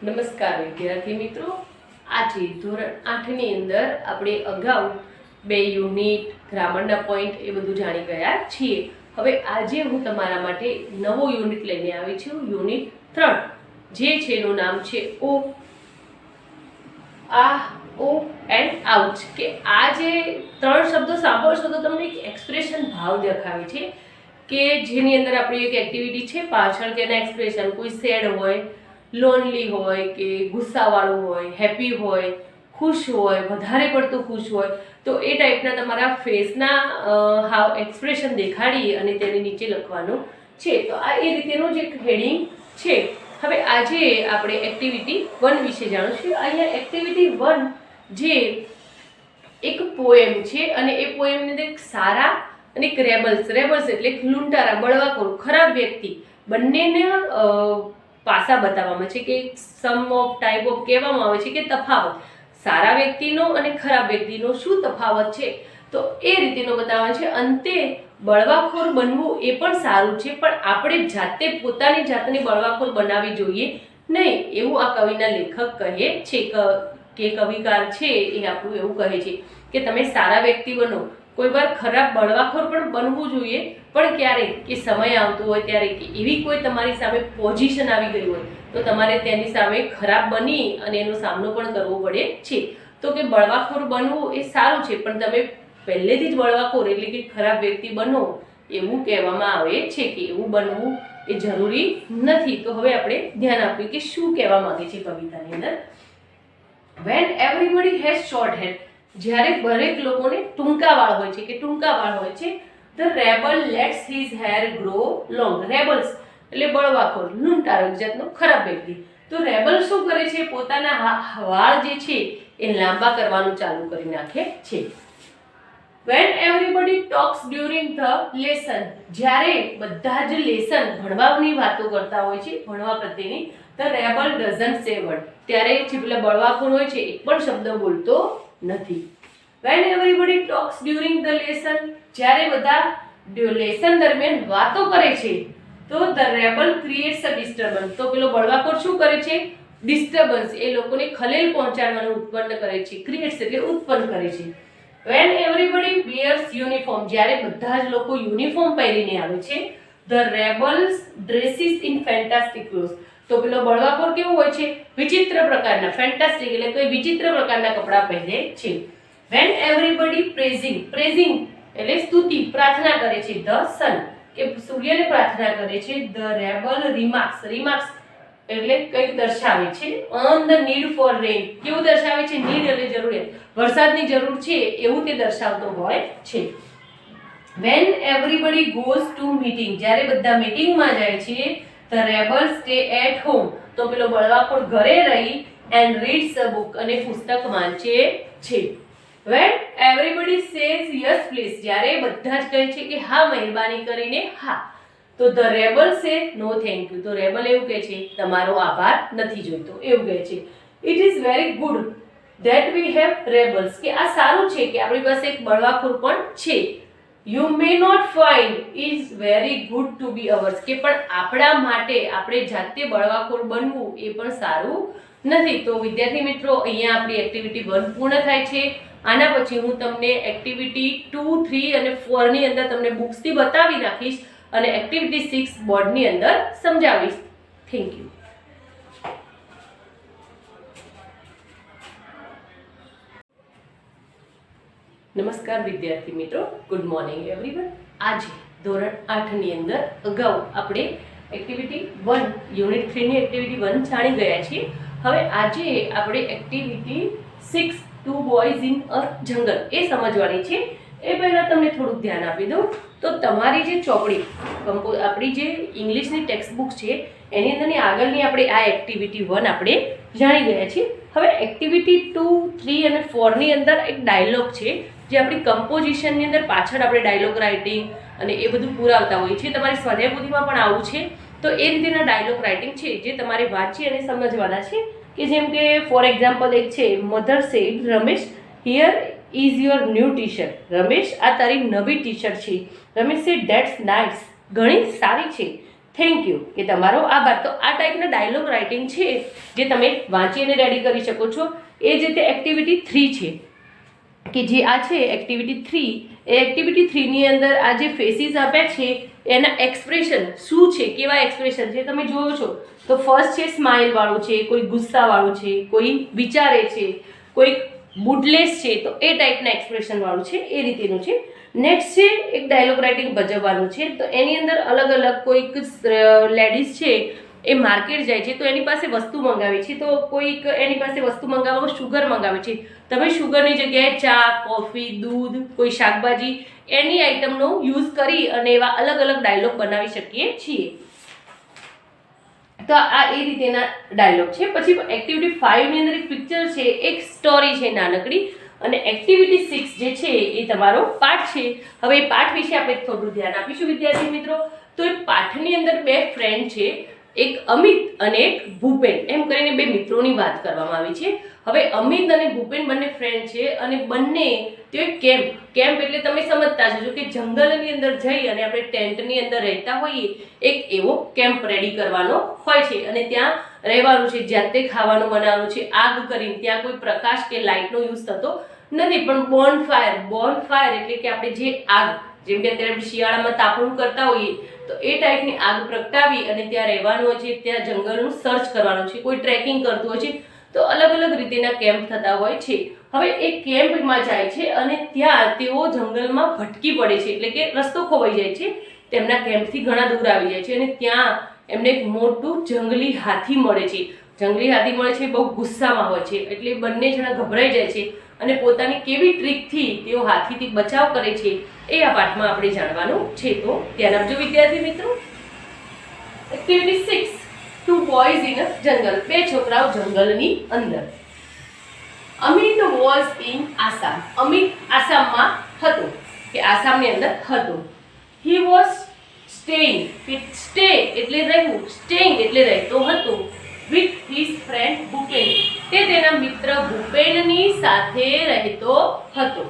નમસ્કાર વિદ્યાર્થી મિત્રો, આજે ધોરણ 8 ની અંદર આપણે અગાઉ બે યુનિટ, ગ્રામરના પોઈન્ટ એ બધું જાણી ગયા છીએ. હવે આજે હું તમારા માટે નવો યુનિટ લઈને આવી છું, યુનિટ 3, જે છે એનું નામ છે ઓ એન્ડ આઉટ. કે આ જે ત્રણ શબ્દો સાંભળશો તો તમને એક એક્સપ્રેશન ભાવ દેખાવે છે કે જેની અંદર આપણી એક એક્ટિવિટી છે, પાછળ તેના એક્સપ્રેશન કોઈ સેડ હોય, લોનલી હોય કે ગુસ્સાવાળું હોય, હેપી હોય, ખુશ હોય, વધારે પડતું ખુશ હોય, તો એ ટાઈપના તમારા ફેસના હાવ એક્સપ્રેશન દેખાડી અને તેની નીચે લખવાનું છે. તો આ એ રીતેનું જ એક હેડિંગ છે. હવે આજે આપણે એક્ટિવિટી 1 વિશે જાણીશું. અહીંયા એક્ટિવિટી 1 જે એક પોએમ છે અને એ પોએમની અંદર એક સારા અને એક રેબલ્સ એટલે લૂંટારા, બળવાખોર, ખરાબ વ્યક્તિ બંનેને પાસા બતાવવામાં છે કે સમ ઓફ ટાઈપ ઓફ કહેવામાં આવે છે કે તફાવત સારા વ્યક્તિનો અને ખરાબ વ્યક્તિનો શું તફાવત છે, તો એ રીતેનો બતાવવાનો છે. અંતે બળવાખોર બનવું એ પણ સારું છે, પણ આપણે જાતે પોતાની જાતને બળવાખોર બનાવવી જોઈએ નહીં, એવું આ કવિના લેખક કહે છે કે કવિકાર છે એ આપણું એવું કહે છે કે તમે સારા વ્યક્તિ બનો. કોઈ વાર ખરાબ બળવાખોર પણ બનવું જોઈએ, પણ ક્યારેક કે સમય આવતો હોય ત્યારે કે એવી કોઈ તમારી સામે પોઝિશન આવી ગઈ હોય તો તમારે તેની સામે ખરાબ બની અને એનો સામનો પણ કરવો પડે છે. તો કે બળવાખોર બનવું એ સારું છે, પણ તમે પહેલેથી જ બળવાખોર એટલે કે ખરાબ વ્યક્તિ બનો એવું કહેવામાં આવે છે કે એવું બનવું એ જરૂરી નથી. તો હવે આપણે ધ્યાન આપ્યું કે શું કહેવા માંગે છે કવિતાની અંદર. When everybody has short hair, જ્યારે દરેક લોકોને ટૂંકા વાળ હોય છે કે ટૂંકા વાળ હોય છે, the rebel lets his hair grow long. રેબલ્સ એટલે બળવાખોર, લૂંટારો, એક જાતનો ખરાબ વ્યક્તિ. તો રેબલ શું કરે છે, પોતાના વાળ જે છે એ લાંબા કરવાનું ચાલુ કરી નાખે છે. When everybody talks during the lesson, જ્યારે બધા જ લેસન ભણવાની વાતો કરતા હોય છે, ભણવા પ્રત્યેની, the rebel doesn't say word, ત્યારે જે પેલા બળવાખોર હોય છે એક પણ શબ્દ બોલતો નથી. When everybody talks during the lesson, જ્યારે બધા લેસન દરમિયાન વાતો કરે છે, તો the rebel creates a disturbance, તો પેલો બળવાખોર શું કરે છે, ડિસ્ટર્બન્સ, એ લોકોને ખલેલ પહોંચાડવાનું ઉત્પન્ન કરે છે. ક્રિએટ્સ એટલે ઉત્પન્ન કરે છે. When everybody wears uniform, જ્યારે બધા જ લોકો યુનિફોર્મ પહેરીને આવે છે, the rebels dresses in fantastic clothes, તો પેલો બળવાખોર કેવું હોય છે, વિચિત્ર પ્રકારના, ફેન્ટાસ્ટિક એટલે કોઈ વિચિત્ર પ્રકારના કપડાં પહેરે છે. When everybody praising એટલે સ્તુતિ, પ્રાર્થના કરે છે, the sun કે સૂર્યને પ્રાર્થના કરે છે, the rebel remarks એટલે કંઈક દર્શાવે છે, on the need for rain, કેવું દર્શાવે છે, need એટલે જરૂરિયાત, વરસાદની જરૂર છે એવું તે દર્શાવતો હોય છે. When everybody goes to meeting, જ્યારે બધા મીટિંગમાં જાય છે, the rebels stay at home, તો પેલો બળવાખોર ઘરે રહી and reads a book અને પુસ્તક વાંચે છે. When everybody says yes please, જ્યારે બધા જ કહે છે કે હા મહેરબાની કરીને હા, તો the rebel say no thank you, તો રેબલ એવું કહે છે તમારો આભાર નથી જોઈતો, એવું કહે છે. It is very good that we have rebels, કે આ સારું છે કે આપણી પાસે એક બળવાખોર પણ છે. You may not find is very good to be ours, કે પણ આપણા માટે આપણે જાતે બળવાખોર બનવું એ પણ સારું નથી. તો વિદ્યાર્થી મિત્રો, અહીંયા આપણી એક્ટિવિટી 1 પૂર્ણ થાય છે. આના પછી હું તમને એક્ટિવિટી 2, 3 અને 4 ની અંદર તમને બુક્સથી બતાવી નાખીશ અને એક્ટિવિટી 6 બોર્ડની અંદર સમજાવીશ. Thank you. નમસ્કાર વિદ્યાર્થી મિત્રો, ગુડ મોર્નિંગ એવરીવન. આજે ધોરણ 8 ની અંદર અગાઉ આપણે એક્ટિવિટી 1 યુનિટ 3 ની એક્ટિવિટી 1 જાણી ગયા છીએ. હવે આજે આપણે એક્ટિવિટી 6 2 બોયઝ ઇન અ જંગલ એ સમજવાની છે. એ પહેલાં તમને થોડુંક ધ્યાન આપી દઉં તો તમારી જે ચોપડી આપણી જે ઇંગ્લિશની ટેક્સ્ટ બુક છે એની અંદરની આગળની આપણે આ એક્ટિવિટી 1 આપણે જાણી ગયા છીએ. હવે એક્ટિવિટી 2, 3 અને 4 ની અંદર એક ડાયલોગ છે જે આપણી કમ્પોઝિશનની અંદર પાછળ આપણે ડાયલોગ રાઇટિંગ અને એ બધું પુરાવતા હોઈએ છીએ. તમારી સ્વાધ્યાય પોથીમાં પણ આવું છે. તો એ રીતેના ડાયલોગ રાઇટિંગ છે જે તમારે વાંચી અને સમજવાના છે. કે જેમ કે ફોર એક્ઝામ્પલ એક છે, mother sad Ramesh here is your new T shirt, Ramesh આ તારી નવી ટી શર્ટ છે. રમેશ સેડ ધેટ્સ નાઇસ, ઘણી સારી છે. થેન્ક યુ, કે તમારો આભાર. તો આ ટાઈપના ડાયલોગ રાઇટિંગ છે જે તમે વાંચીને રેડી કરી શકો છો. એ જ રીતે એક્ટિવિટી 3 છે, કે જે આ છે એક્ટિવિટી 3. એ એક્ટિવિટી 3 ની અંદર આ જે ફેસીસ આપ્યા છે એના એક્સપ્રેશન શું છે, કેવા એક્સપ્રેશન છે તમે જોવો છો. તો ફર્સ્ટ છે સ્માઇલ વાળું છે, કોઈ ગુસ્સા વાળું છે, કોઈ વિચારે છે, કોઈ મૂડલેસ છે, તો એ ટાઈપના એક્સપ્રેશન વાળું છે, એ રીતેનું છે. નેક્સ્ટ છે એક ડાયલોગ રાઇટિંગ ભજવવાનું છે. તો એની અંદર અલગ અલગ કોઈક લેડીઝ છે એ માર્કેટ જાય છે, તો એની પાસે વસ્તુ મંગાવે છે. તો કોઈક એની પાસે વસ્તુ મંગાવવામાં શુગર મંગાવે છે. તમે શુગરની જગ્યાએ ચા, કોફી, દૂધ, કોઈ શાકભાજી એની આઈટમનો યુઝ કરી અને એવા અલગ અલગ ડાયલોગ બનાવી શકીએ છીએ. તો આ એ રીતેના ડાયલોગ છે. પછી એક્ટિવિટી 5 ની અંદર એક પિક્ચર છે, એક સ્ટોરી છે નાનકડી. અને એક્ટિવિટી 6 જે છે એ તમારો પાઠ છે. હવે એ પાઠ વિશે આપણે થોડું ધ્યાન આપીશું વિદ્યાર્થી મિત્રો. તો એ પાઠની અંદર બે ફ્રેન્ડ છે, એક અમિત અને એક ભૂપેન, એમ કરીને બે મિત્રોની વાત કરવામાં આવી છે. હવે અમિત અને ભૂપેન બંને ફ્રેન્ડ છે અને બંને તે કેમ્પ એટલે તમે સમજતા જશો કે જંગલની અંદર જઈ અને આપણે ટેન્ટની અંદર રહેતા હોઈએ, એક એવો કેમ્પ રેડી કરવાનો હોય છે અને ત્યાં રહેવાનું છે, જાતે ખાવાનું બનાવવાનું છે, આગ કરીને. ત્યાં કોઈ પ્રકાશ કે લાઇટનો યુઝ થતો નથી, પણ બોનફાયર એટલે કે આપણે જે આગ, જેમ કે અત્યારે શિયાળામાં તાપણું કરતા હોઈએ તો એ ટાઈપની આગ પ્રગટાવી અને ત્યાં રહેવાનું હોય છે, ત્યાં જંગલનું સર્ચ કરવાનું છે, કોઈ ટ્રેકિંગ કરતું હોય છે. તો અલગ અલગ રીતેના કેમ્પ થતા હોય છે. હવે એ કેમ્પમાં જાય છે અને ત્યાં તેઓ જંગલમાં ભટકી પડે છે, એટલે કે રસ્તો ખોવાઈ જાય છે, તેમના કેમ્પથી ઘણા દૂર આવી જાય છે અને ત્યાં એમને એક મોટું જંગલી હાથી મળે છે. બહુ ગુસ્સામાં હોય છે, એટલે બંને જણા ગભરાઈ જાય છે અને પોતાની કેવી ટ્રીકથી તેઓ હાથીથી બચાવ કરે છે એ આ પાઠમાં આપણે જાણવાનું છે. તો ધ્યાન આપજો વિદ્યાર્થી મિત્રો. Activity 6, 2 boys in a jungle. બે છોકરાઓ જંગલની અંદર. Amit was in Assam. Amit આસામમાં હતો, કે આસામની અંદર હતો. He was staying, stay એટલે રહેવું, staying એટલે રહેતો હતો, with his friend ભૂપેન. તે તેના મિત્ર ભૂપેનની સાથે રહેતો હતો.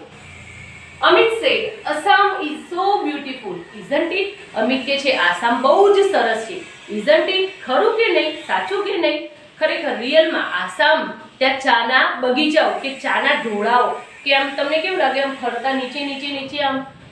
Amit said, Assam is so beautiful, isn't it? Amit કે છે આસામ બહુ જ સરસ છે. isn't it? ખરું કે નહીં, સાચું કે નહીં? ખરેખર રિયલમાં આસામ, ત્યાં ચાના બગીચાઓ કે ચાના ઢોળાઓ, કે આમ તમને કેવું લાગે આમ ફરતા નીચે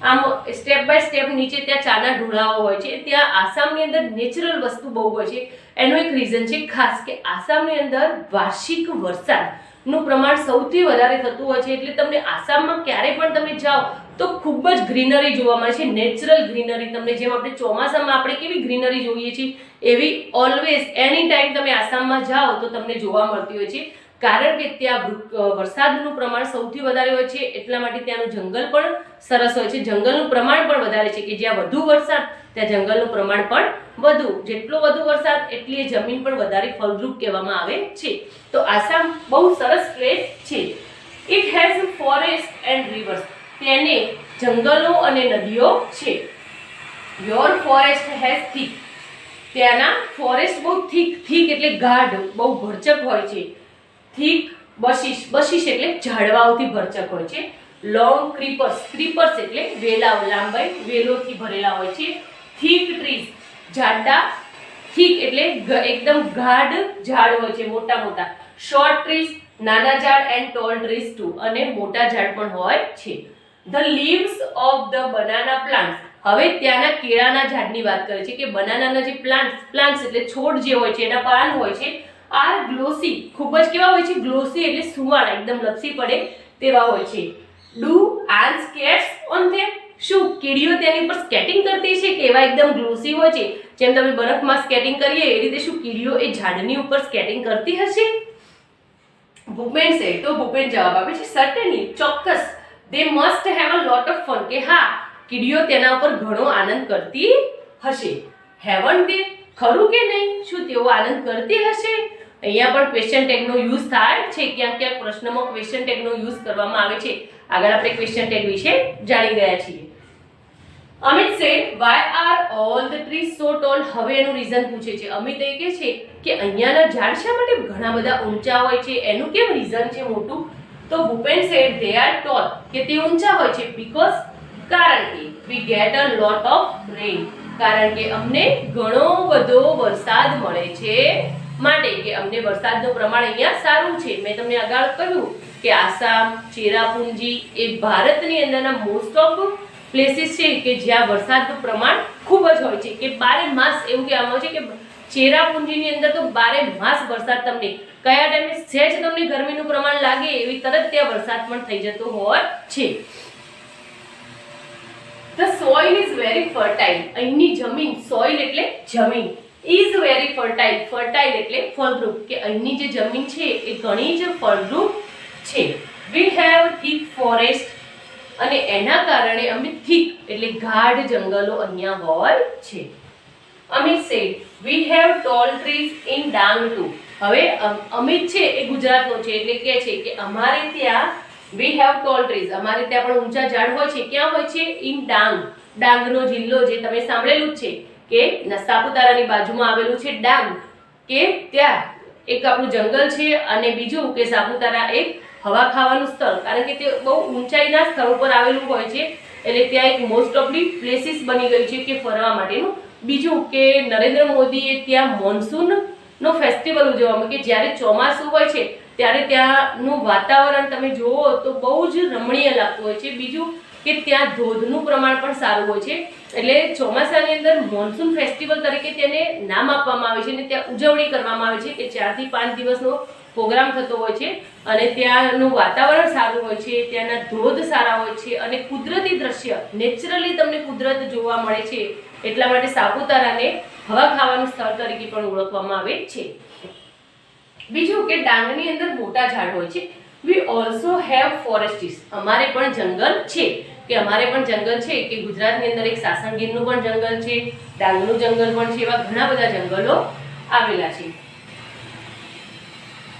આમ સ્ટેપ બાય સ્ટેપ નીચે ત્યાં ચાના ઢોળાઓ હોય છે. ત્યાં આસામની અંદર નેચરલ વસ્તુ બહુ હોય છે. એનું એક રીઝન છે ખાસ, કે આસામની અંદર વાર્ષિક વરસાદનું પ્રમાણ સૌથી વધારે થતું હોય છે. એટલે તમને આસામમાં ક્યારે પણ તમે જાઓ તો ખૂબ જ ગ્રીનરી જોવા મળે છે, નેચરલ ગ્રીનરી. તમને જેમ આપણે ચોમાસામાં આપણે કેવી ગ્રીનરી જોઈએ છીએ એવી ઓલવેઝ એની ટાઈમ તમે આસામમાં જાઓ તો તમને જોવા મળતી હોય છે. કારણ કે ત્યાં વરસાદનું પ્રમાણ સૌથી વધારે હોય છે, એટલા માટે ત્યાંનું જંગલ પણ સરસ હોય છે, જંગલનું પ્રમાણ પણ વધારે છે. કે જ્યાં વધુ વરસાદ ત્યાં જંગલનું પ્રમાણ પણ વધુ. જેટલો વધુ વરસાદ એટલી જમીન પણ વધારે ફળદ્રુપ કહેવામાં આવે છે. તો આસામ બહુ સરસ પ્લેસ છે. It has forest and reverse. તેને જંગલો અને નદીઓ છે. Your forest has thick. ત્યાંના ફોરેસ્ટ બહુ થીક એટલે ગાઢ, બહુ ભરચક હોય છે. થીક બશીશ એટલે ઝાડવાઓથી ભરચક હોય છે. લોંગ ક્રીપર્સ એટલે વેલાઓ, લાંબાઈ વેલોથી ભરેલા હોય છે. થીક ટ્રીઝ, જાડા, થીક એટલે એકદમ ગાઢ ઝાડ હોય છે, મોટા. શોર્ટ ટ્રીઝ, નાના ઝાડ, એન્ડ ટોલ ટ્રીઝ ટુ, અને મોટા ઝાડ પણ હોય છે. The leaves of the banana plants. હવે ત્યાંના કેળાના ઝાડની વાત કરે છે, કે બનાનાના જે પ્લાન્ટ્સ એટલે છોડ જે હોય છે એના પાન હોય છે, આર ગ્લોસી, ખૂબ જ કેવા હોય છે, ગ્લોસી એટલે સુવાળા, એકદમ લપસી પડે તેવા હોય છે. Do ants skates on them. શું કીડીઓ તેની ઉપર સ્કેટિંગ કરતી છે કે એવા એકદમ ગ્લોસી હોય છે? જેમ તમે બરફમાં સ્કેટિંગ કરીએ એ રીતે શું કીડીઓ એ ઝાડની ઉપર સ્કેટિંગ કરતી હશે? ભૂપેન છે, તો ભૂપેન જવાબ આપે છે સર્ટેનલી, ચોક્કસ. they must have a lot of fun. કે હા, કીડીઓ તેના ઉપર ઘણો આનંદ કરતી હશે. haven't they? ખરું કે નહીં? શું તેઓ આનંદ કરતી હશે? અહીંયા પણ ક્વેશ્ચન ટેગનો યુઝ થાય છે, ક્યાંક પ્રશ્નમાં ક્વેશ્ચન ટેગનો યુઝ કરવામાં આવે છે. આગળ આપણે ક્વેશ્ચન ટેગ વિશે જાણી ગયા છીએ. Amit said, why are all the trees so tall? હવે એનું રીઝન પૂછે છે. અમિત એ કહે છે કે અહીંયાના ઝાડ શા માટે ઘણા બધા ઊંચા હોય છે, એનું કેમ રીઝન છે મોટું? તો Bhupen said, they are tall, કે તે ઊંચા હોય છે, because કારણ કે we get a lot of rain, કારણ કે અમને ઘણો બધો વરસાદ મળે છે માટે, કે અમને વરસાદનું પ્રમાણ અહીંયા સારું છે. મેં તમને આગળ કહ્યું કે આસામ, ચેરાપુંજી એ ભારતની અંદરના મોસ્ટ ઓફ પ્લેસીસ છે કે જ્યાં વરસાદનું પ્રમાણ ખૂબ જ હોય છે, કે 12 માસ એવું કહેવામાં આવે છે કે ચેરાપુંજીની અંદર તો 12 માસ વરસાદ તમને કયા ટાઈમે સહેજ તમને ગરમીનું પ્રમાણ લાગે એવી તરત ત્યાં વરસાદ પણ થઈ જતો હોય છે. The soil is very fertile. અહીંની જમીન, સોઇલ એટલે જમીન, is very fertile. fertile એટલે ફળદ્રુપ, કે અહીંની જે જમીન છે એ ઘણી જ ફળદ્રુપ છે. We have thick forest, અને એના કારણે અમે thick એટલે ગાઢ જંગલો અહીંયા હોય છે. Amit said we have tall trees in Dang too. હવે અમિત છે એ ગુજરાતનો છે એટલે કહે છે કે અમારે ત્યાં we have tall trees, અમારે ત્યાં પણ ઊંચા ઝાડ હોય છે. ક્યાં હોય છે? in Dang. ડાંગનો જિલ્લો જે તમે સાંભળેલું છે કે સાપુતારાની બાજુમાં આવેલું છે ડાંગ, કે ત્યાં એક આપણું જંગલ છે, અને બીજું કે સાપુતારા એક હવા ખાવાનું સ્થળ, કારણ કે તે બહુ ઊંચાઈના સ્થળ પર આવેલું હોય છે એટલે ત્યાં એક મોસ્ટ ઓફલી પ્લેસીસ બની ગઈ છે કે ફરવા માટેનું. બીજું કે નરેન્દ્ર મોદીએ ત્યાં મોન્સૂનનો ફેસ્ટિવલ ઉજવવામાં, કે જ્યારે ચોમાસું હોય છે ત્યારે ત્યાંનું વાતાવરણ તમે જુઓ તો બહુ જ રમણીય લાગતું હોય છે. બીજું કે ત્યાં ધોધનું પ્રમાણ પણ સારું હોય છે, એટલે ચોમાસાની અંદર મોન્સૂન ફેસ્ટિવલ તરીકે તેને નામ આપવામાં આવે છે અને ત્યાં ઉજવણી કરવામાં આવે છે કે 4 થી 5 દિવસનો પ્રોગ્રામ થતો હોય છે, અને ત્યાંનું વાતાવરણ સારું હોય છે, ત્યાંના ધોધ સારા હોય છે, અને કુદરતી દ્રશ્ય નેચરલી તમને કુદરત જોવા મળે છે. એટલા માટે સાપુતારાને હવા ખાવાનું સ્થળ તરીકે પણ ઓળખવામાં આવે છે. બીજું કે ડાંગની અંદર મોટા ઝાડ હોય છે. We also have forests. અમારે પણ જંગલ છે, કે અમારે પણ જંગલ છે, કે ગુજરાતની અંદર એક સાસણગીરનું પણ જંગલ છે, ડાંગનું જંગલ પણ છે, એવા ઘણા બધા જંગલો આવેલા છે.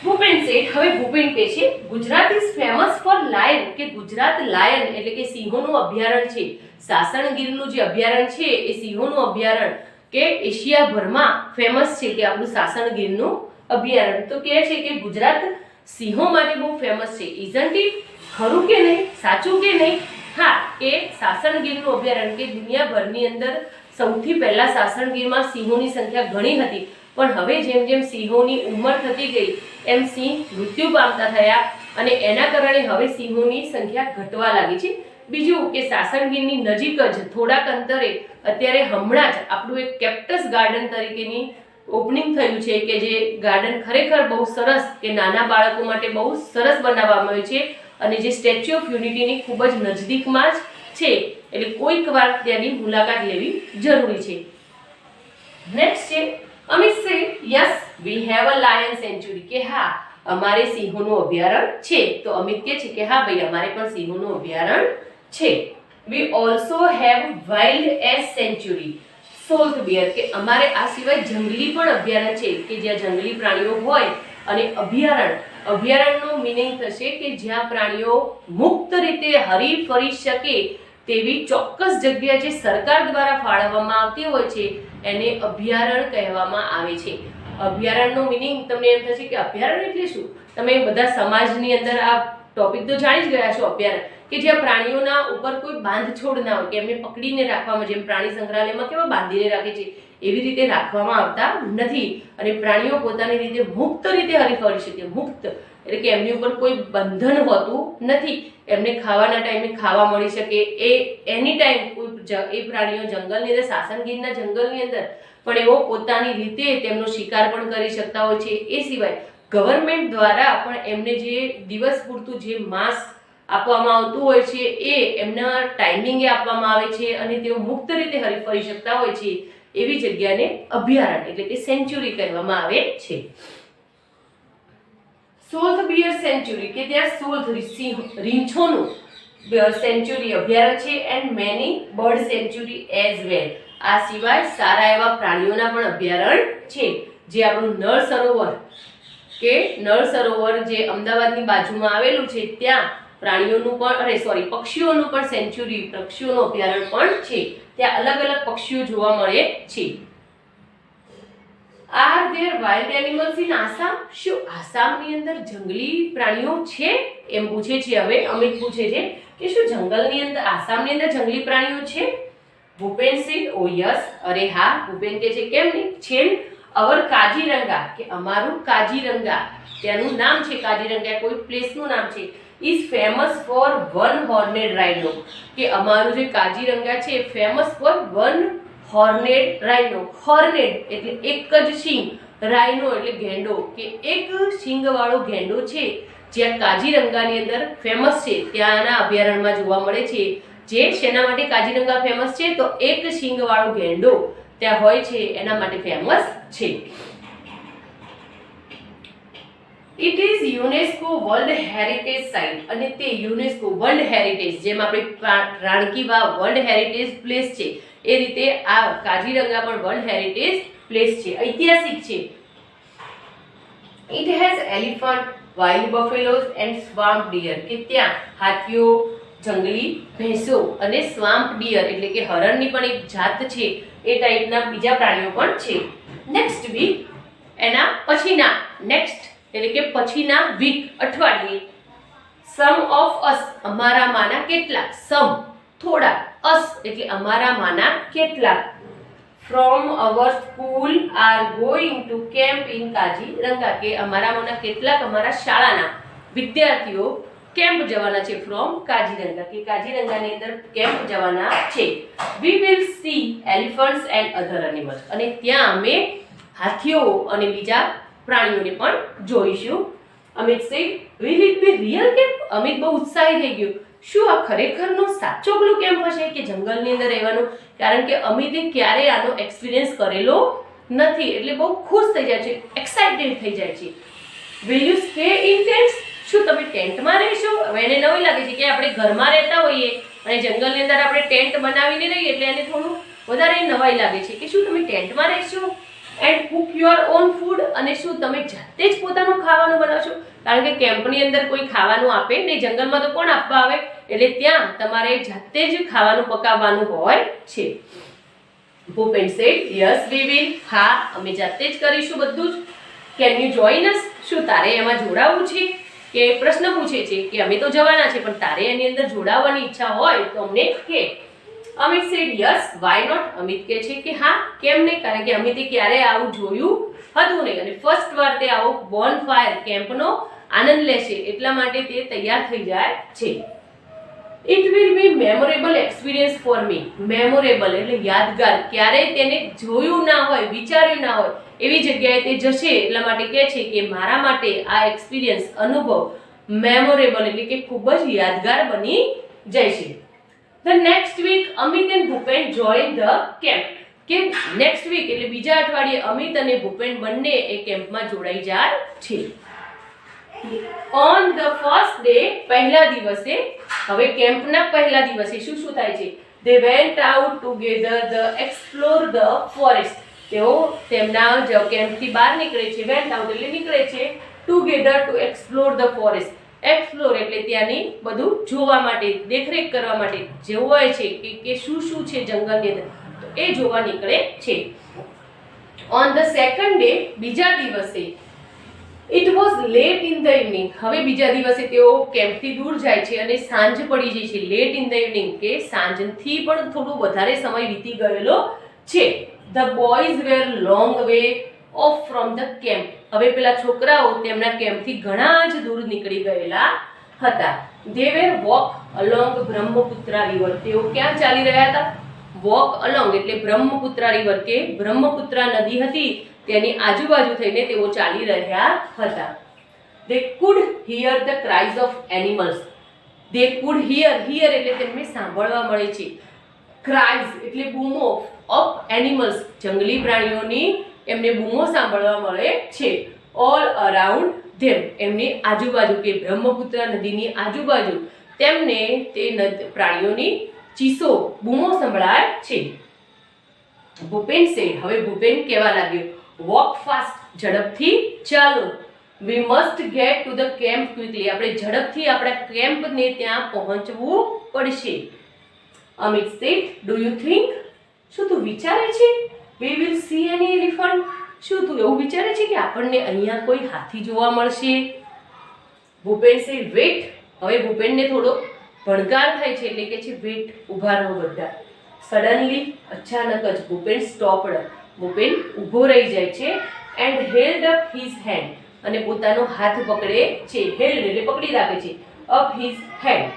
ભૂપેન શેઠ, હવે ભૂપેન કહે છે Gujarat is famous for lion, કે ગુજરાત લાયન એટલે કે સિંહોનું અભયારણ્ય છે. સાસણગીરનું જે અભયારણ્ય છે એ સિંહોનું અભયારણ્ય કે એશિયાભરમાં ફેમસ છે, કે આપણું સાસણગીરનું અભયારણ્ય. તો કહે છે કે ગુજરાત સિંહો માટે બહુ ફેમસ છે. Isn't it? ખરું કે નહીં? સાચું કે નહીં? હા, કે સાસણગીરનું અભયારણ્ય, કે દુનિયાભરની અંદર સૌથી પહેલા સાસણગીરમાં સિંહોની સંખ્યા ઘણી હતી, પણ હવે જેમ જેમ સિંહોની ઉંમર થતી ગઈ એમ સિંહ મૃત્યુ પામતા થયા, અને એના કારણે હવે સિંહોની સંખ્યા ઘટવા લાગી છે. બીજું કે સાસણગીરની નજીક જ થોડાક અંતરે અત્યારે હમણાં જ આપણું એક કેપ્ટસ ગાર્ડન તરીકેની ઓપનિંગ થયું છે, કે જે ગાર્ડન ખરેખર બહુ સરસ, કે નાના બાળકો માટે બહુ સરસ બનાવવામાં આવ્યું છે, અને જે સ્ટેચ્યુ ઓફ યુનિટીની ખૂબ જ નજદીકમાં જ છે, એટલે કોઈક વાર ત્યાંની મુલાકાત લેવી જરૂરી છે. નેક્સ્ટ છે Amit said yes we have a lion sanctuary, કે હા અમારે સિંહોનું અભયારણ્ય છે. તો અમિત કહે છે કે હા ભાઈ અમારે પણ સિંહોનું અભયારણ્ય છે. We also have wild ass sanctuary, sloth bear, કે અમારે આ સિવાય જંગલી પણ અભયારણ્ય છે, કે જ્યાં જંગલી પ્રાણીઓ હોય. અને અભયારણ્યનો મીનિંગ થશે કે જ્યાં પ્રાણીઓ મુક્ત રીતે હરી ફરી શકે તેવી ચોક્કસ જગ્યા જે સરકાર દ્વારા ફાળવવામાં આવતી હોય છે એને અભયારણ્ય કહેવામાં આવે છે. અભયારણ્યનો મીનિંગ તમને એમ થશે કે અભયારણ્ય એટલે શું? તમે બધા સમાજની અંદર આ ટોપિક તો જાણી જ ગયા છો. અભયારણ્ય કે જ્યાં પ્રાણીઓના ઉપર કોઈ બાંધછોડ ના હોય, કે એમને પકડીને રાખવામાં, જેમ પ્રાણી સંગ્રહાલયમાં કેવા બાંધીને રાખે છે એવી રીતે રાખવામાં આવતા નથી, અને પ્રાણીઓ પોતાની રીતે મુક્ત રીતે હરીફરી શકે. મુક્ત એટલે કે એમની ઉપર કોઈ બંધન હોતું નથી, એમને ખાવાના ટાઈમે ખાવા મળી શકે, એ એની ટાઈમ કોઈ એ પ્રાણીઓ જંગલની અંદર, સાસણગીરના જંગલની અંદર પણ એવો પોતાની રીતે તેમનો શિકાર પણ કરી શકતા હોય છે. એ સિવાય ગવર્મેન્ટ દ્વારા પણ એમને જે દિવસ પૂરતું જે માંસ આપવામાં આવતું હોય છે એ એમના ટાઈમિંગે આપવામાં આવે છે, અને તેઓ મુક્ત રીતે હરીફરી શકતા હોય છે. એવી જગ્યાને અભયારણ્ય એટલે કે સેન્ચ્યુરી કહેવામાં આવે છે. સોલ્થ બિયર સેન્ચ્યુરી, કે ત્યાં સોલ્થ રીંછોનું સેન્ચ્યુરી અભયારણ્ય છે. And many bird sanctuary as well, આ સિવાય સારા એવા પ્રાણીઓના પણ અભયારણ્ય છે. જે આપણું નળ સરોવર, કે નળ સરોવર જે અમદાવાદની બાજુમાં આવેલું છે, ત્યાં પ્રાણીઓનું પણ પક્ષીઓનું પણ સેન્ચ્યુરી, પક્ષીઓનું અભયારણ્ય પણ છે. ત્યાં અલગ અલગ પક્ષીઓ જોવા મળે છે. Are there wild animals in Assam, શું આસામની અંદર જંગલી પ્રાણીઓ છે? એમ પૂછે છે. હવે અમિત પૂછે છે કે શું જંગલની અંદર, આસામની અંદર જંગલી પ્રાણીઓ છે? ભૂપેન said, oh yes, અરે હા. ભૂપેન કે છે કેમ નહીં, છે અવર કાજીરંગા, કે અમારું કાજીરંગા, તેનું નામ છે કાજીરંગા, કોઈ પ્લેસનું નામ છે, ઇઝ ફેમસ ફોર વન હોર્નેડ રાઇનો, કે અમારું જે કાજીરંગા છે ફેમસ ફોર વન હોર્નેડ રાઇનો. હોર્નેડ એટલે એક જ શીંગ, રાઇનો એટલે ગેંડો, કે એક શીંગવાળો ગેંડો છે જ્યાં કાજીરંગાની અંદર ફેમસ છે, ત્યાંના અભયારણ્યમાં જોવા મળે છે. જે શેના માટે કાજીરંગા ફેમસ છે, તો એક શીંગવાળો ગેંડો ત્યાં હોય છે એના માટે ફેમસ છે. It is UNESCO world heritage site, અને તે યુનેસ્કો વર્લ્ડ હેરિટેજ, જેમ આપણે રાણકી વાવ વર્લ્ડ હેરિટેજ પ્લેસ છે એ રીતે આ કાજીરંગા પણ વર્લ્ડ હેરિટેજ પ્લેસ છે, ઐતિહાસિક છે. It has elephant, wild buffaloes and swamp deer, કે ત્યાં હાથીઓ, જંગલી ભેંસો અને સ્વામ્પ ડિયર એટલે કે હરણની પણ એક જાત છે, એ ટાઈપના બીજા પ્રાણીઓ પણ છે. નેક્સ્ટ વીક, એના પછીના, નેક્સ્ટ એટલે કે પછીના વીક અઠવાડિયે, સમ ઓફ અસ અમારામાંના કેટલાક, સમ થોડા, અસ એટલે અમારામાંના કેટલાક, from our school are going to camp in Kaziranga, કે અમારામાંના કેટલાક અમારા શાળાના વિદ્યાર્થીઓ કેમ્પ જવાના છે ફ્રોમ કાજીરંગા, કે કાજીરંગાની અંદર કેમ્પ જવાના છે. We will see elephants and other animals, અને ત્યાં અમે હાથીઓ અને બીજા પ્રાણીઓને પણ જોઈશું. Amit said, will it be real camp? Amit બહુ ઉત્સાહી થઈ ગયો. શું આ ખરેખરનો સાચો પેલો કેમ્પ હશે કે જંગલની અંદર રહેવાનું? કારણ કે અમિતે ક્યારે આનો એક્સપિરિયન્સ કરેલો નથી, એટલે બહુ ખુશ થઈ જાય છે, એક્સાઇટેડ થઈ જાય છે. Will you stay in tents? શું તમે ટેન્ટમાં રહેશો? હવે એને નવી લાગે છે કે આપણે ઘરમાં રહેતા હોઈએ અને જંગલની અંદર આપણે ટેન્ટ બનાવીને રહીએ, એટલે એને થોડું વધારે નવાઈ લાગે છે કે શું તમે ટેન્ટમાં રહેશો? And Cook your own food, અને શું તમે જાતે જ પોતાનું ખાવાનું બનાવશો? કારણ કે કેમ્પની અંદર કોઈ ખાવાનું આપે નહીં, જંગલમાં તો કોણ આપવા આવે, એટલે ત્યાં તમારે જાતે જ ખાવાનું પકાવવાનું હોય છે. Bhupen said, yes we will, હા અમે જાતે જ કરીશું બધું જ. Can you join us? શું તારે એમાં જોડાવવું છે? કે પ્રશ્ન પૂછે છે કે અમે તો જવાના છે પણ તારે એની અંદર જોડાવવાની ઈચ્છા હોય તો અમને કે. Amit said yes why not? Amit કહે છે કે હા કેમ નહીં, કારણ કે અમિતે ક્યારે આવું જોયું હતું નહીં અને ફર્સ્ટ વાર તે આવો બોન ફાયર કેમ્પનો આનંદ લેશે એટલા માટે તે તૈયાર થઈ જાય છે. It will be memorable experience for me. Memorable એટલે યાદગાર, ક્યારેય તેને જોયું ના હોય, વિચાર્યું ના હોય એવી જગ્યાએ તે જશે એટલા માટે કહે છે કે મારા માટે આ એક્સપિરિયન્સ, અનુભવ મેમોરેબલ એટલે કે ખૂબ જ યાદગાર બની જશે. The next week Amit and Bhupen join the camp, કે નેક્સ્ટ વીક એટલે બીજા અઠવાડિયે અમિત અને ભૂપેન બંને એ કેમ્પમાં જોડાઈ જાય છે. ઓન ધ ફર્સ્ટ ડે, પહેલા દિવસે, હવે કેમ્પના પહેલા દિવસે શું શું થાય છે? They went out together the explore the forest. તેઓ તેમના કેમ્પથી બહાર નીકળે છે, વેન્ટ આઉટ એટલે નીકળે છે, together to explore the forest. Explore એટલે ત્યાંની બધું જોવા માટે, દેખરેખ કરવા માટે, જોવાય છે કે શું શું છે જંગલની અંદર, તો એ જોવા નીકળે છે. ઓન ધ સેકન્ડ ડે, બીજા દિવસે, it was late in the evening. હવે બીજા દિવસે તેઓ કેમ્પથી દૂર જાય છે અને સાંજ પડી જાય છે. લેટ ઇન ધ ઇવનિંગ કે સાંજથી પણ થોડું વધારે સમય વીતી ગયેલો છે. The boys were long way off from the camp. હવે પેલા છોકરાઓ તેમના કેમ્પથી ઘણા જ દૂર નીકળી ગયેલા હતા. They were walk along Brahmaputra river. તેઓ ક્યાં ચાલી રહ્યા હતા? વોક અલોંગ એટલે બ્રહ્મપુત્રા રિવર કે બ્રહ્મપુત્રા નદી હતી તેની આજુબાજુ થઈને તેઓ ચાલી રહ્યા હતા. They could hear the cries of animals. They could hear એટલે તેમને સાંભળવા મળે છે. Cries એટલે બૂમો, of animals જંગલી પ્રાણીઓની એમને બૂમો સાંભળવા મળે છે. All around them એમની આજુબાજુ કે બ્રહ્મપુત્રા નદીની આજુબાજુ તેમને તે પ્રાણીઓની ચીસો, બૂમો સંભળાય છે. ભૂપેન સેડ, હવે ભૂપેન કહેવા લાગ્યો, વોક ફાસ્ટ ઝડપથી ચાલો. We must get to the camp quickly. આપણે ઝડપથી આપણા કેમ્પને ત્યાં પહોંચવું પડશે. Amit said, do you think? શું તું વિચારે છે? We will see any elephant? શું તું એવું વિચારે છે કે આપણને અહીંયા કોઈ હાથી જોવા મળશે? Bhupen said wait. હવે ભૂપેનને થોડો ભણકાર થાય છે એટલે કે છે વેટ, ઊભા રહો બધા. સડનલી અચાનક જ ભૂપેન સ્ટોપડ, ભૂપેન ઊભો રહી જાય છે and held up his hand, અને પોતાનો હાથ પકડે છે, હેલ્ડ એટલે પકડી રાખે છે, up his hand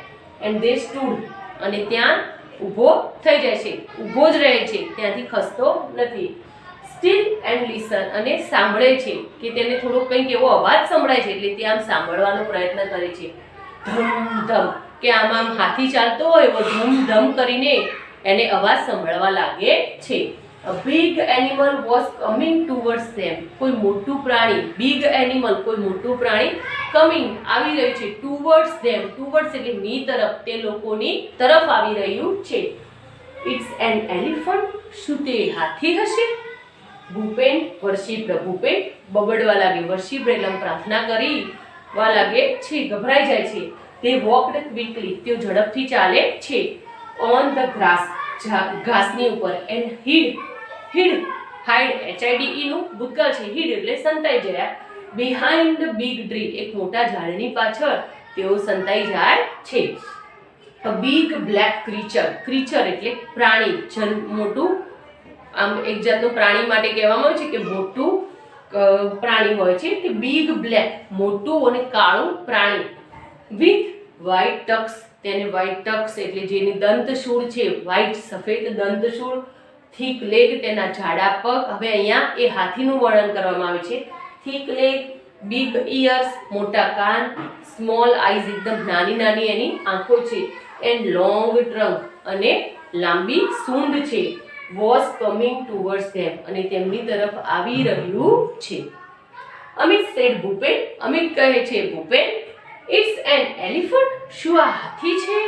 and they stood, અને ત્યાં ઊભો થઈ જાય છે, ઊભો જ રહે છે, ત્યાંથી ખસતો નથી. સ્ટીલ એન્ડ લિસન, અને સાંભળે છે કે તેને થોડોક કંઈક એવો અવાજ સંભળાય છે એટલે તે આમ સાંભળવાનો પ્રયત્ન કરે છે. ધમ ધમ, કે આમ હાથી ચાલતો હોય એવો ધમ ધમ કરીને એને અવાજ સંભળવા લાગે છે. A big animal was coming towards them. કોઈ મોટું પ્રાણી, big animal કોઈ મોટું પ્રાણી, coming આવી રહ્યું છે, towards them, towards એટલે ની તરફ, તે લોકોની તરફ આવી રહ્યું છે. It's an elephant. શું તે હાથી હશે? ભૂપેન વર્શિપ્ડ, ભૂપેન બબડવા લાગે, વર્શિપ્ડ એટલે પ્રાર્થના કરવા લાગે છે, ગભરાઈ જાય છે. They walked quickly, તેઓ ઝડપથી ચાલે છે. On the grass, ઘાસની ઉપર, and hid, હાઇડ HIDE નું ભૂતકાળ છે, હિડ એટલે સંતાઈ ગયા. બિહાઇન્ડ ધ બિગ ટ્રી, એક મોટા ઝાડની પાછળ તેઓ સંતાઈ જાય છે. અ બિગ બ્લેક ક્રીચર એટલે પ્રાણી, મોટું, આમ એક જાતનું પ્રાણી માટે કહેવામાં આવે છે કે મોટું પ્રાણી હોય છે તે બિગ બ્લેક, મોટું અને કાળું પ્રાણી. વિથ વ્હાઇટ ટક્સ, તેને વ્હાઇટ ટક્સ એટલે જેની દંતશૂળ છે, વ્હાઇટ સફેદ દંતશૂળ, થીક લેગ તેના જાડા પગ. હવે અહીંયા એ હાથીનું વર્ણન કરવામાં આવે છે. થીક લેગ, બિગ ઇયર્સ મોટા કાન, સ્મોલ આઈઝ એકદમ નાની નાની એની આંખો છે, એન્ડ લોંગ ટ્રંક અને લાંબી સૂંઢ છે. વોઝ કમિંગ ટુવર્ડ્સ ધેમ, અને તેમની તરફ આવી રહ્યું છે. અમિત સેડ ભૂપેન, અમિત કહે છે ભૂપેન, ઇટ્સ એન એલિફન્ટ. શું આ હાથી છે?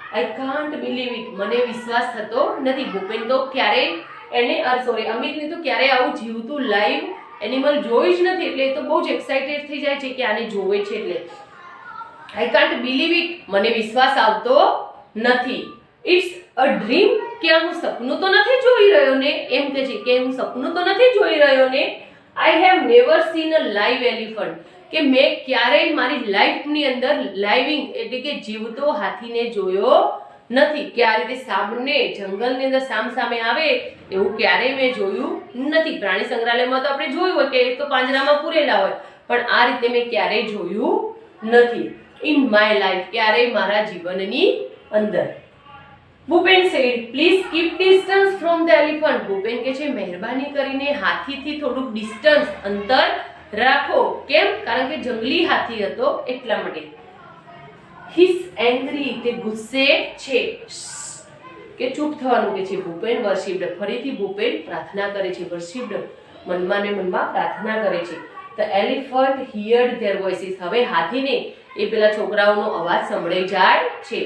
આઈ કાન્ટ બિલીવ ઇટ, મને વિશ્વાસ થતો નથી. ભૂપેન તો ક્યારેય અમિતને તો ક્યારેય આવું જીવતું લાઈવ એનિમલ જોયું જ નથી, એટલે એ તો બહુ જ એક્સાઇટેડ થઈ જાય છે કે આને જોવે છે. એટલે આઈ કાન્ટ બિલીવ ઇટ, મને વિશ્વાસ આવતો નથી. ઇટ્સ અ ડ્રીમ, કે હું સપનું તો નથી જોઈ રહ્યો ને, એમ કે છે કે હું સપનું તો નથી જોઈ રહ્યો ને. I have never scene a live elephant, કે મેં ક્યારેય મારી લાઈફની અંદર લાઇવિંગ એટલે કે જીવતો હાથીને જોયો નથી, કે આ રીતે સામને જંગલની અંદર સામે આવે એવું ક્યારેય મેં જોયું નથી. પ્રાણી સંગ્રહાલયમાં તો આપણે જોયું હોય કે એક તો પાંજરામાં પૂરેલા હોય, પણ આ રીતે મેં ક્યારેય જોયું નથી. ઇન માય લાઈફ, ક્યારેય મારા જીવનની અંદર. Bhupen said please keep distance from the elephant. Bhupen કે છે મહેરબાની કરીને હાથીથી થોડુંક ડિસ્ટન્સ, અંતર રાખો. કેમ? કારણ કે જંગલી હાથી હતો એટલા માટે. હિસ એંગ્રી, તે ગુસ્સે છે, કે ચૂપ થવાનું કે છે. ભૂપેન વર્શિપ્ડ, ફરીથી ભૂપેન પ્રાર્થના કરે છે, વર્શિપ્ડ મનમાં ને મનમાં પ્રાર્થના કરે છે. The elephant heard there voices, હવે હાથીને એ પેલા છોકરાઓનો અવાજ સંભળાઈ જાય છે.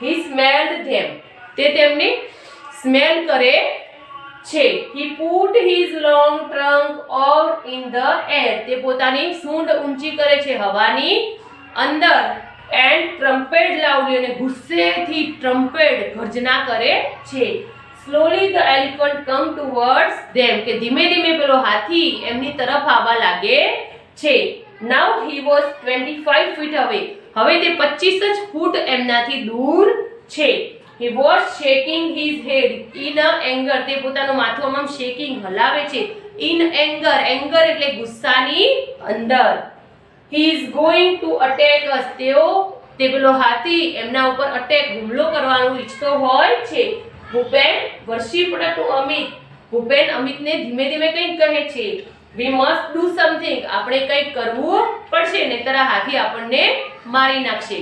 હી સ્મેલ્ડ ધેમ, તે તેમને સ્મેલ કરે છે. He put his long trunk up in the air, તે પોતાની સૂંઢ ઊંચી કરે છે હવાની અંદર. એન્ડ ટ્રમ્પેટ લાઉડલી, અને ગુસ્સેથી ટ્રમ્પેટ ગર્જના કરે છે. Slowly the elephant come towards them, કે ધીમે ધીમે પેલો હાથી એમની તરફ આવવા લાગે છે. નાઉ હી વોઝ 25 feet away, હવે તે 25 જ ફૂટ એમનાથી દૂર છે. He was shaking his head in anger, તે પોતાનું માથું આમ શેકિંગ હલાવે છે. In anger, anger એટલે ગુસ્સાની અંદર. He is going to attack us, તે પેલો હાથી એમના ઉપર અટેક, હુમલો કરવાનું ઈચ્છતો હોય છે. ભૂપેન વર્શિપ્ડ ટુ અમિત, ભૂપેન અમિતને ધીમે ધીમે કંઈક કહે છે. We must do something, આપણે કંઈક કરવું પડશે, નહીંતર આ હાથી આપણને મારી નાખશે.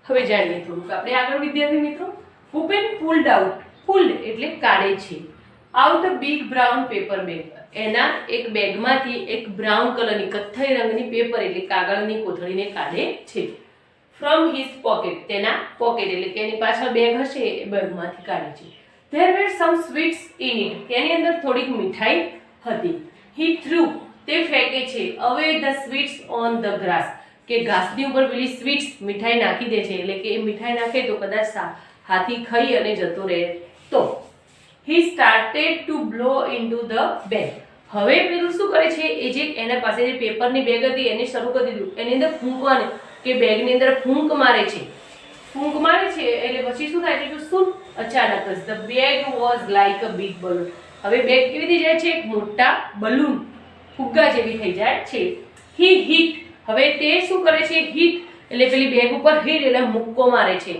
હવે જાણીએ થોડુંક આપણે આગળ વિદ્યાર્થી મિત્રો. ભૂપેન પુલ્ડ આઉટ, પુલ્ડ એટલે કાઢે છે, out big brown paper bag, એના એક બેગમાંથી એક બ્રાઉન કલરની કથ્થઈ રંગની પેપર એટલે કાગળની કોથળીને કાઢે છે. ફ્રોમ હિઝ પોકેટ, તેના પોકેટ એટલે કે એની પાછળ બેગ હશે એ બેગમાંથી કાઢે છે. There were some sweets in it, તેની અંદર થોડીક મીઠાઈ હતી. હી થ્રુ, તે ફેંકે છે, અવે the sweets on the grass, કે ઘાસની ઉપર પેલી સ્વીટ્સ મીઠાઈ નાખી દે છે, એટલે કે એ મીઠાઈ નાખે તો કદાચ હાથી ખાઈ અને જતો રહે તો. He started to blow into the bag, હવે પેલું શું કરે છે, એ જે એના પાસે જે પેપરની બેગ હતી એને શરૂ કરી દીધું એની અંદર ફૂંકવાનું, કે બેગની અંદર ફૂંક મારે છે. ફૂંક મારે છે એટલે પછી શું થાય છે? શું અચાનક જ the bag was like a big balloon. હવે બેગ કેવી થઈ જાય છે? એક મોટા બલૂન, ફુગ્ગા જેવી થઈ જાય છે. હી હિટ, હવે તે શું કરે છે? હિટ એટલે પેલી બેગ ઉપર હિટ એટલે મુક્કો મારે છે.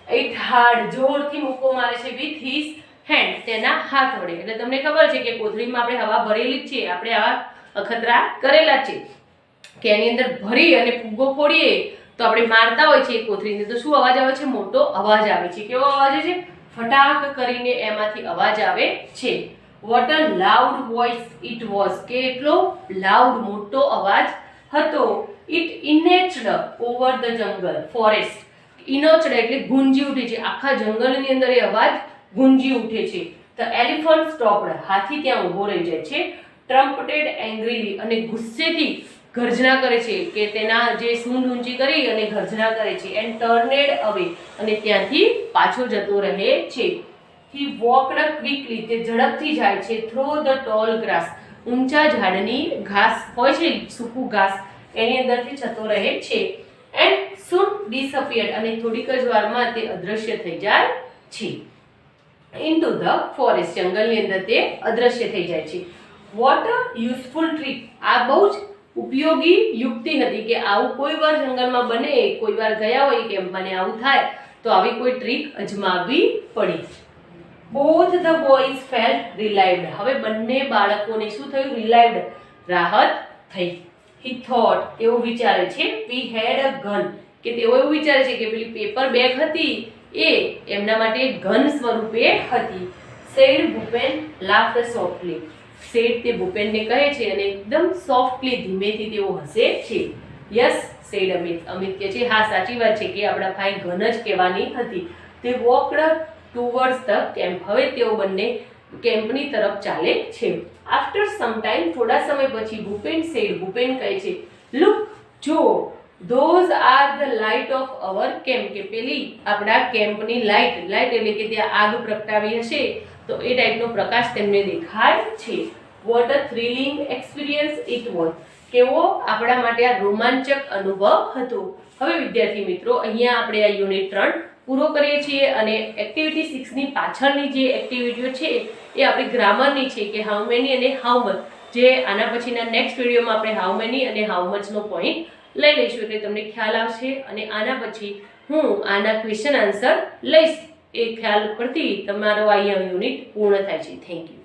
ઇટ હાર્ડ, જોરથી મુક્કો મારે છે. વિથ હિઝ હેન્ડ, તેના હાથ વડે. એટલે તમને ખબર છે કે કોથળીમાં આપણે હવા ભરેલી જ છે, આપણે આવા અખતરા કરેલા છે કે એની અંદર ભરી અને ફુગ્ગો ફોડીએ તો આપણે મારતા હોય છે કોથળીને તો શું અવાજ આવે છે? મોટો અવાજ આવે છે. કેવો અવાજ આવે છે? ફટાક કરીને એમાંથી અવાજ આવે છે. What a loud voice it was, કે એટલો લાઉડ મોટો અવાજ હતો. It echoed over the jungle forest, echoed એટલે ગુંજી ઉઠે છે, આખા જંગલની અંદર એ અવાજ ગુંજી ઉઠે છે. ધ એલિફન્ટ સ્ટોપ્ડ, હાથી ત્યાં ઊભો રહી જાય છે. ટ્રમ્પટેડ એંગ્રીલી, અને ગુસ્સેથી ગર્જના કરે છે કે તેના જે સૂંઢ ઊંચી કરી અને ગર્જના કરે છે. એન્ડ ટર્નેડ અવે, અને ત્યાંથી પાછો જતો રહે છે. હી વોકડ ક્વિકલી, તે ઝડપથી જાય છે. થ્રો ધ ટોલ ગ્રાસ, ઊંચા ઝાડની ઘાસ હોય છે, સૂકું ઘાસ, એની અંદરથી જતો રહે છે. એન્ડ સૂન ડિસઅપિયર્ડ, અને થોડીક જ વારમાં તે અદૃશ્ય થઈ જાય છે. ઇન્ટુ ધ ફોરેસ્ટ, જંગલની અંદર તે અદૃશ્ય થઈ જાય છે. વોટ અ યુઝફુલ ટ્રીક, આ બહુ જ ઉપયોગી યુક્તિ હતી કે આવું કોઈ વાર જંગલમાં બને, કોઈ વાર ગયા હોય કે મને આવું થાય તો આવી કોઈ ટ્રીક અજમાવવી પડી. બોથ ધ બોયઝ ફેલ્ટ રિલાઇવ્ડ, હવે બંને બાળકોને શું થયું? રિલાઇવ્ડ, રાહત થઈ. હી થોટ, તેઓ વિચારે છે. વી હેડ અ ગન, કે તેઓ એવું વિચારે છે કે પેલી પેપર બેગ હતી એ એમના માટે ગન સ્વરૂપે હતી. Said Bhupen laughed softly, said તે ભૂપેનને કહે છે અને એકદમ સોફ્ટલી, ધીમેથી તેઓ હસે છે. યસ સેડ અમિત, અમિત કહે છે હા સાચી વાત છે કે આપણા ભાઈ ગન જ કહેવાની હતી. તે વોકડ ટુવર્ડ્સ ધ કેમ્પ, હવે તેઓ બંને કેમ્પની તરફ ચાલે છે. આફ્ટર સમ ટાઈમ, થોડા સમય પછી, ભૂપેન સેડ, ભૂપેન કહે છે લુક, જો, those are the light of our camp, કે પેલી આપણા કેમ્પની લાઇટ, લાઇટ એટલે કે ત્યાં આગ પ્રગટાવી હશે તો એ ટાઈપનો પ્રકાશ તેમને દેખાય છે. What a thrilling experience it was, કેવો આપણા માટે આ રોમાંચક અનુભવ હતો. હવે વિદ્યાર્થી મિત્રો, અહીંયા આપણે આ યુનિટ 3 પૂરો કરીએ છીએ અને એક્ટિવિટી 6 ની પાછળની જે એક્ટિવિટીઓ છે એ આપણી ગ્રામરની છે કે હાઉ મેની અને હાઉ મચ, જે આના પછીના નેક્સ્ટ વિડીયોમાં આપણે હાઉ મેની અને હાઉ મચનો પોઈન્ટ લઈ લઈશું એટલે તમને ખ્યાલ આવશે અને આના પછી હું આના ક્વેશ્ચન આન્સર લઈશ. એ ખ્યાલ પરથી તમારો આ યુનિટ પૂર્ણ થાય છે. Thank you.